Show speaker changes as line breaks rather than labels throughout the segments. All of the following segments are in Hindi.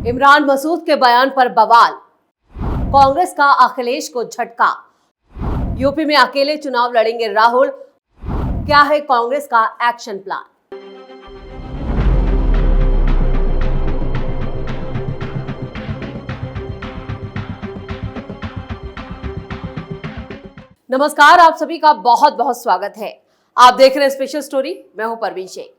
इमरान मसूद के बयान पर बवाल, कांग्रेस का अखिलेश को झटका। यूपी में अकेले चुनाव लड़ेंगे राहुल, क्या है कांग्रेस का एक्शन प्लान? नमस्कार, आप सभी का बहुत बहुत स्वागत है। आप देख रहे हैं स्पेशल स्टोरी। मैं हूं परवीन शेख।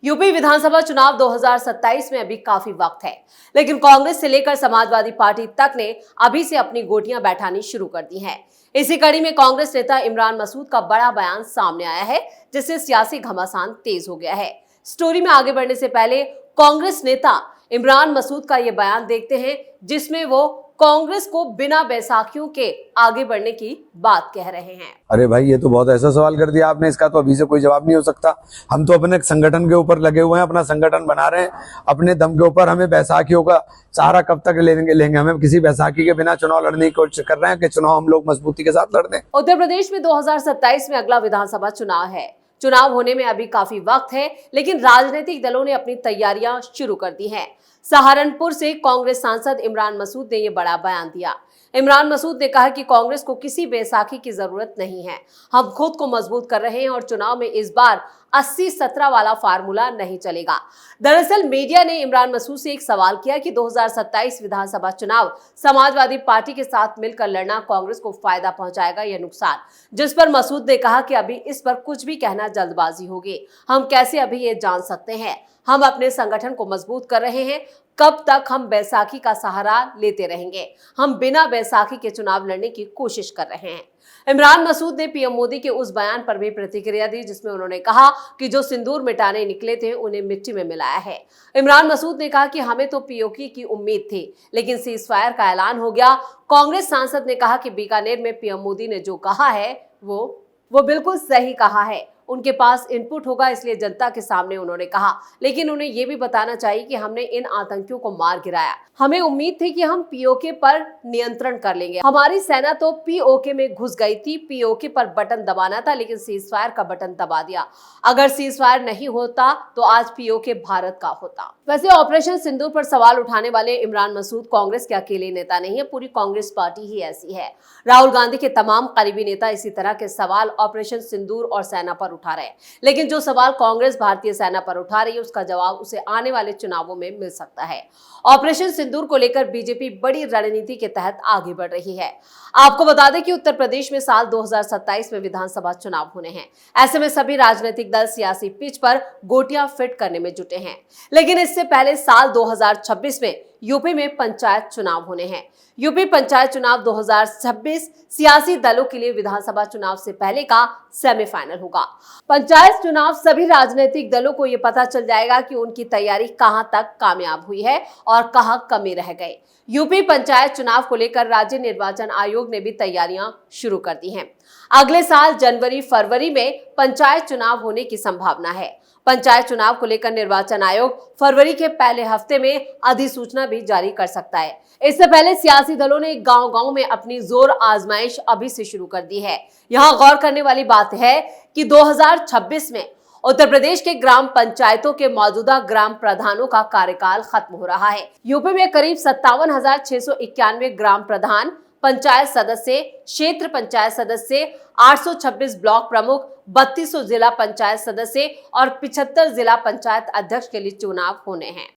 यूपी विधानसभा चुनाव 2027 में अभी काफी वक्त है, लेकिन कांग्रेस से लेकर समाजवादी पार्टी तक ने अभी से अपनी गोटियां बैठानी शुरू कर दी हैं। इसी कड़ी में कांग्रेस नेता इमरान मसूद का बड़ा बयान सामने आया है, जिससे सियासी घमासान तेज हो गया है। स्टोरी में आगे बढ़ने से पहले कांग्रेस नेता इमरान मसूद का यह बयान देखते हैं, जिसमें वो कांग्रेस को बिना बैसाखियों के आगे बढ़ने की बात कह रहे हैं।
अरे भाई, ये तो बहुत ऐसा सवाल कर दिया आपने, इसका तो अभी से कोई जवाब नहीं हो सकता। हम तो अपने संगठन के ऊपर लगे हुए हैं, अपना संगठन बना रहे हैं अपने दम के ऊपर। हमें बैसाखियों का सहारा कब तक लेंगे? हमें किसी बैसाखी के बिना चुनाव लड़ने की कोशिश कर रहे हैं कि चुनाव हम लोग मजबूती के साथ लड़ दें।
उत्तर प्रदेश में 2027 में अगला विधानसभा चुनाव है। चुनाव होने में अभी काफी वक्त है, लेकिन राजनीतिक दलों ने अपनी तैयारियां शुरू कर दी हैं। सहारनपुर से कांग्रेस सांसद इमरान मसूद ने यह बड़ा बयान दिया। इमरान मसूद ने कहा कि कांग्रेस को किसी बैसाखी की जरूरत नहीं है, हम खुद को मजबूत कर रहे हैं और चुनाव में इस बार 80-17 वाला फार्मूला नहीं चलेगा। दरअसल मीडिया ने इमरान मसूद से एक सवाल किया कि 2027 विधानसभा चुनाव समाजवादी पार्टी के साथ मिलकर लड़ना कांग्रेस को फायदा पहुंचाएगा या नुकसान, जिस पर मसूद ने कहा कि अभी इस पर कुछ भी कहना जल्दबाजी होगी। हम कैसे अभी ये जान सकते हैं? हम अपने संगठन को मजबूत कर रहे हैं। कब तक हम बैसाखी का सहारा लेते रहेंगे? हम बिना बैसाखी के चुनाव लड़ने की कोशिश कर रहे हैं। इमरान मसूद ने पीएम मोदी के उस बयान पर भी प्रतिक्रिया दी, जिसमें उन्होंने कहा कि जो सिंदूर मिटाने निकले थे उन्हें मिट्टी में मिलाया है। इमरान मसूद ने कहा कि हमें तो पीओके की उम्मीद थी, लेकिन सीज फायर का ऐलान हो गया। कांग्रेस सांसद ने कहा कि बीकानेर में पीएम मोदी ने जो कहा है वो बिल्कुल सही कहा है। उनके पास इनपुट होगा, इसलिए जनता के सामने उन्होंने कहा, लेकिन उन्हें यह भी बताना चाहिए कि हमने इन आतंकियों को मार गिराया। हमें उम्मीद थी कि हम पीओके पर नियंत्रण कर लेंगे। हमारी सेना तो पीओके में घुस गई थी। पीओके पर बटन दबाना था, लेकिन सीज फायर का बटन दबा दिया। अगर सीज फायर नहीं होता तो आज पीओके भारत का होता। वैसे ऑपरेशन सिंदूर पर सवाल उठाने वाले इमरान मसूद कांग्रेस के अकेले नेता नहीं है, पूरी कांग्रेस पार्टी ही ऐसी है। राहुल गांधी के तमाम करीबी नेता इसी तरह के सवाल ऑपरेशन सिंदूर और सेना पर उठा रहे हैं, लेकिन जो सवाल कांग्रेस भारतीय सेना पर उठा रही है उसका जवाब उसे आने वाले चुनावों में मिल सकता है। ऑपरेशन सिंदूर को लेकर बीजेपी बड़ी रणनीति के तहत आगे बढ़ रही है। आपको बता दें कि उत्तर प्रदेश में साल 2027 में विधानसभा चुनाव होने हैं। ऐसे में सभी राजनीतिक दल सियासी पिच पर गोटियां फिट करने में जुटे हैं, लेकिन इससे पहले साल 2026 में यूपी में पंचायत चुनाव होने हैं। यूपी पंचायत चुनाव 2026 सियासी दलों के लिए विधानसभा चुनाव से पहले का सेमीफाइनल होगा। पंचायत चुनाव सभी राजनीतिक दलों को यह पता चल जाएगा कि उनकी तैयारी कहां तक कामयाब हुई है और कहां कमी रह गई। यूपी पंचायत चुनाव को लेकर राज्य निर्वाचन आयोग ने भी तैयारियां शुरू कर दी हैं। अगले साल जनवरी-फरवरी में पंचायत चुनाव होने की संभावना है। पंचायत चुनाव को लेकर निर्वाचन आयोग फरवरी के पहले हफ्ते में अधिसूचना भी जारी कर सकता है। इससे पहले सियासी दलों ने गांव-गांव में अपनी जोर आजमाइश अभी से शुरू कर दी है। यहां गौर करने वाली बात है कि 2026 में उत्तर प्रदेश के ग्राम पंचायतों के मौजूदा ग्राम प्रधानों का कार्यकाल खत्म हो रहा है। यूपी में करीब 57,691 ग्राम प्रधान, पंचायत सदस्य, क्षेत्र पंचायत सदस्य, 826 ब्लॉक प्रमुख, 3200 जिला पंचायत सदस्य और 75 जिला पंचायत अध्यक्ष के लिए चुनाव होने हैं।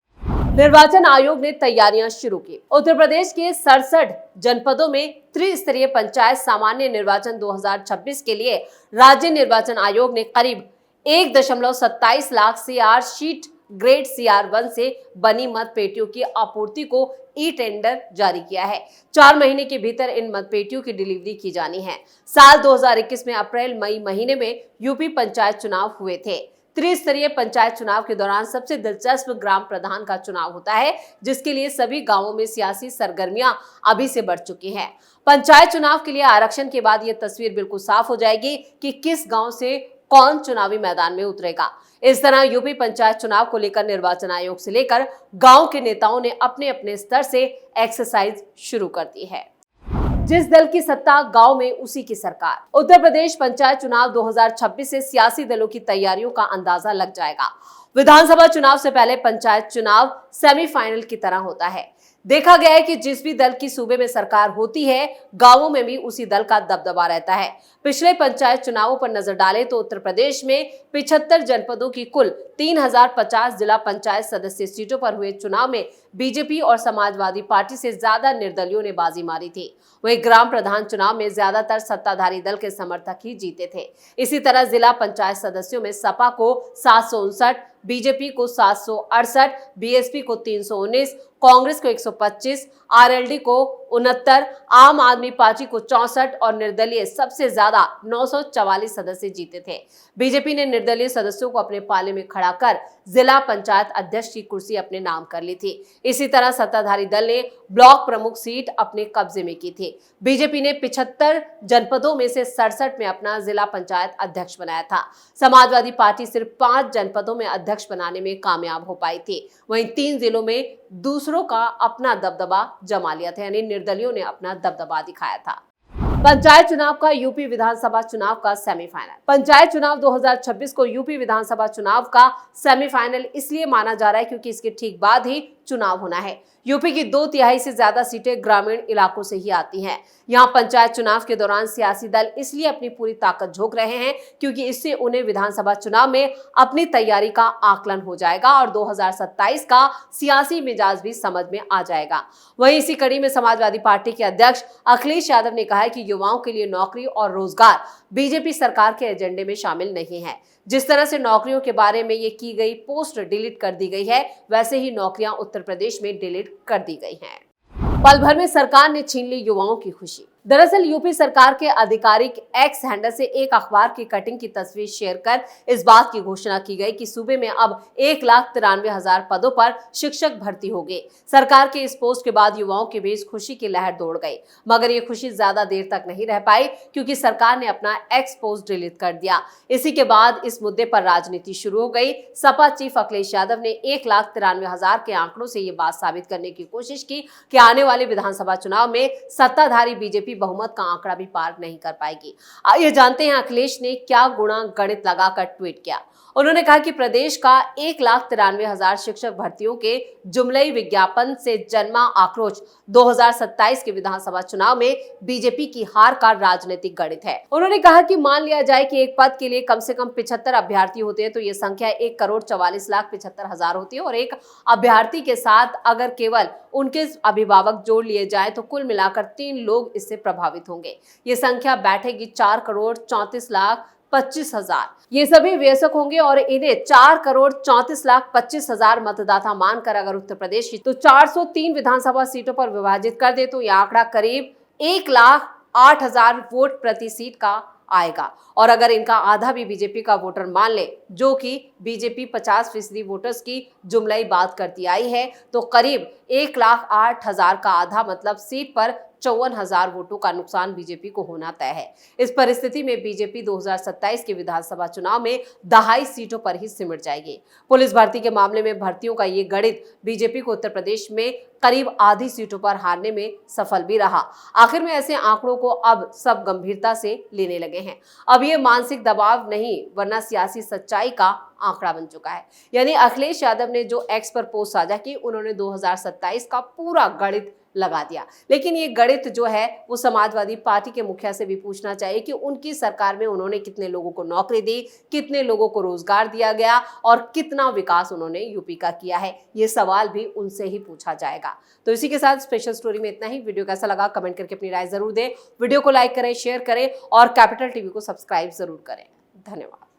निर्वाचन आयोग ने तैयारियां शुरू की। उत्तर प्रदेश के 67 जनपदों में त्रिस्तरीय पंचायत सामान्य निर्वाचन 2026 के लिए राज्य निर्वाचन आयोग ने करीब 1.27 lakh CR sheet grade CR1 से बनी मत पेटियों की आपूर्ति को टेंडर जारी किया है। 4 महीने के भीतर इन मतपेटियों की डिलीवरी की जानी है। साल 2021 में अप्रैल-मई महीने में यूपी पंचायत चुनाव हुए थे। त्रिस्तरीय पंचायत चुनाव के दौरान सबसे दिलचस्प ग्राम प्रधान का चुनाव होता है, जिसके लिए सभी गांवों में सियासी सरगर्मियां अभी से बढ़ चुकी हैं। पंचायत चुनाव के लिए आरक्षण के बाद यह तस्वीर बिल्कुल साफ हो जाएगी कि किस गांव से कौन चुनावी मैदान में उतरेगा। इस तरह यूपी पंचायत चुनाव को लेकर निर्वाचन आयोग से लेकर गांव के नेताओं ने अपने अपने स्तर से एक्सरसाइज शुरू कर दी है। जिस दल की सत्ता गांव में उसी की सरकार। उत्तर प्रदेश पंचायत चुनाव 2026 से सियासी दलों की तैयारियों का अंदाजा लग जाएगा। विधानसभा चुनाव से पहले पंचायत चुनाव सेमीफाइनल की तरह होता है। देखा गया है कि जिस भी दल की सूबे में सरकार होती है, गांवों में भी उसी दल का दबदबा रहता है। पिछले पंचायत चुनावों पर नजर डालें तो उत्तर प्रदेश में 75 जनपदों की कुल 3050 जिला पंचायत सदस्य सीटों पर हुए चुनाव में बीजेपी और समाजवादी पार्टी से ज्यादा निर्दलियों ने बाजी मारी थी। वही ग्राम प्रधान चुनाव में ज्यादातर सत्ताधारी दल के समर्थक ही जीते थे। इसी तरह जिला पंचायत सदस्यों में सपा को 759, बीजेपी को 768, बीएसपी को 319, कांग्रेस को 125, आरएलडी को 69, आम आदमी पार्टी को 64 और निर्दलीय सबसे ज्यादा 944 सदस्य जीते थे। बीजेपी ने निर्दलीय सदस्यों को अपने पाले में खड़ा कर जिला पंचायत अध्यक्ष की कुर्सी अपने नाम कर ली थी। इसी तरह सत्ताधारी दल ने ब्लॉक प्रमुख सीट अपने कब्जे में की थी। बीजेपी ने 75 जनपदों में से 67 में अपना जिला पंचायत अध्यक्ष बनाया था। समाजवादी पार्टी सिर्फ 5 जनपदों में अध्यक्ष बनाने में कामयाब हो पाई थी। वहीं 3 जिलों में दूसरों का अपना दबदबा जमा लिया था, यानी निर्दलियों ने अपना दबदबा दिखाया था। पंचायत चुनाव का यूपी विधानसभा चुनाव का सेमीफाइनल। पंचायत चुनाव 2026 को यूपी विधानसभा चुनाव का सेमीफाइनल इसलिए माना जा रहा है क्योंकि इसके ठीक बाद ही चुनाव होना है। यूपी की 2/3 से ज्यादा सीटें ग्रामीण इलाकों से ही आती हैं। यहाँ पंचायत चुनाव के दौरान सियासी दल इसलिए अपनी पूरी ताकत झोंक रहे हैं क्योंकि इससे उन्हें विधानसभा चुनाव में अपनी तैयारी का आकलन हो जाएगा और 2027 का सियासी मिजाज भी समझ में आ जाएगा। वहीं इसी कड़ी में समाजवादी पार्टी के अध्यक्ष अखिलेश यादव ने कहा है कि युवाओं के लिए नौकरी और रोजगार बीजेपी सरकार के एजेंडे में शामिल नहीं है। जिस तरह से नौकरियों के बारे में ये की गई पोस्ट डिलीट कर दी गई है, वैसे ही नौकरियां उत्तर प्रदेश में डिलीट कर दी गई हैं। पल भर में सरकार ने छीन ली युवाओं की खुशी। दरअसल यूपी सरकार के आधिकारिक एक्स हैंडल से एक अखबार की कटिंग की तस्वीर शेयर कर इस बात की घोषणा की गई कि सूबे में अब 1,93,000 पदों पर शिक्षक भर्ती होंगे। सरकार के इस पोस्ट के बाद युवाओं के बीच खुशी की लहर दौड़ गई, मगर ये खुशी ज्यादा देर तक नहीं रह पाई क्योंकि सरकार ने अपना एक्स पोस्ट डिलीट कर दिया। इसी के बाद इस मुद्दे पर राजनीति शुरू हो गई। सपा चीफ अखिलेश यादव ने 1,93,000 के आंकड़ों से ये बात साबित करने की कोशिश की कि आने वाले विधानसभा चुनाव में सत्ताधारी बीजेपी बहुमत का आंकड़ा भी पार नहीं कर पाएगी। आइए जानते हैं अखिलेश ने क्या गुणा गणित लगाकर ट्वीट किया। उन्होंने कहा कि प्रदेश का 1,93,000 शिक्षक भर्तियों के जुमलई विज्ञापन से जन्मा आक्रोश 2027 के विधानसभा चुनाव में बीजेपी की हार का राजनीतिक गणित है। उन्होंने कहा कि मान लिया जाए कि एक पद के लिए कम से कम 75 अभ्यर्थी होते हैं तो ये संख्या 1,44,75,000 होती है और एक अभ्यर्थी के साथ अगर केवल उनके अभिभावक जोड़ लिए जाए तो कुल मिलाकर 3 लोग इससे प्रभावित होंगे। ये संख्या बैठेगी 4,34,25,000। ये सभी वयस्क होंगे और इन्हें 4,34,25,000 मतदाता मानकर अगर उत्तर प्रदेश की तो 403 विधानसभा सीटों पर विभाजित कर दे तो यह आंकड़ा करीब 1,08,000 वोट प्रति सीट का आएगा। और अगर इनका आधा भी बीजेपी का वोटर मान ले, जो कि बीजेपी 50% वोटर्स की जुमलाई बात करती आई है, तो करीब 1,08,000 का आधा मतलब सीट पर 54,000 वोटों का नुकसान बीजेपी को होना तय है। इस परिस्थिति में बीजेपी 2027 के विधानसभा चुनाव में 2.5 सीटों पर ही सिमट जाएगी। पुलिस भर्ती के मामले में भर्तियों का ये गणित बीजेपी को उत्तर प्रदेश में करीब आधी सीटों पर हारने में सफल भी रहा। आखिर में ऐसे आंकड़ों को अब सब गंभीरता से लेने लगे हैं। अब ये मानसिक दबाव नहीं वरना सियासी सच्चाई का आंकड़ा बन चुका है। यानी अखिलेश यादव ने जो एक्स पर पोस्ट साझा की, उन्होंने 2027 का पूरा गणित लगा दिया। लेकिन ये गणित जो है वो समाजवादी पार्टी के मुखिया से भी पूछना चाहिए कि उनकी सरकार में उन्होंने कितने लोगों को नौकरी दी, कितने लोगों को रोजगार दिया गया और कितना विकास उन्होंने यूपी का किया है। ये सवाल भी उनसे ही पूछा जाएगा। तो इसी के साथ स्पेशल स्टोरी में इतना ही। वीडियो कैसा लगा कमेंट करके अपनी राय जरूर दें। वीडियो को लाइक करें, शेयर करें और कैपिटल टीवी को सब्सक्राइब जरूर करें। धन्यवाद।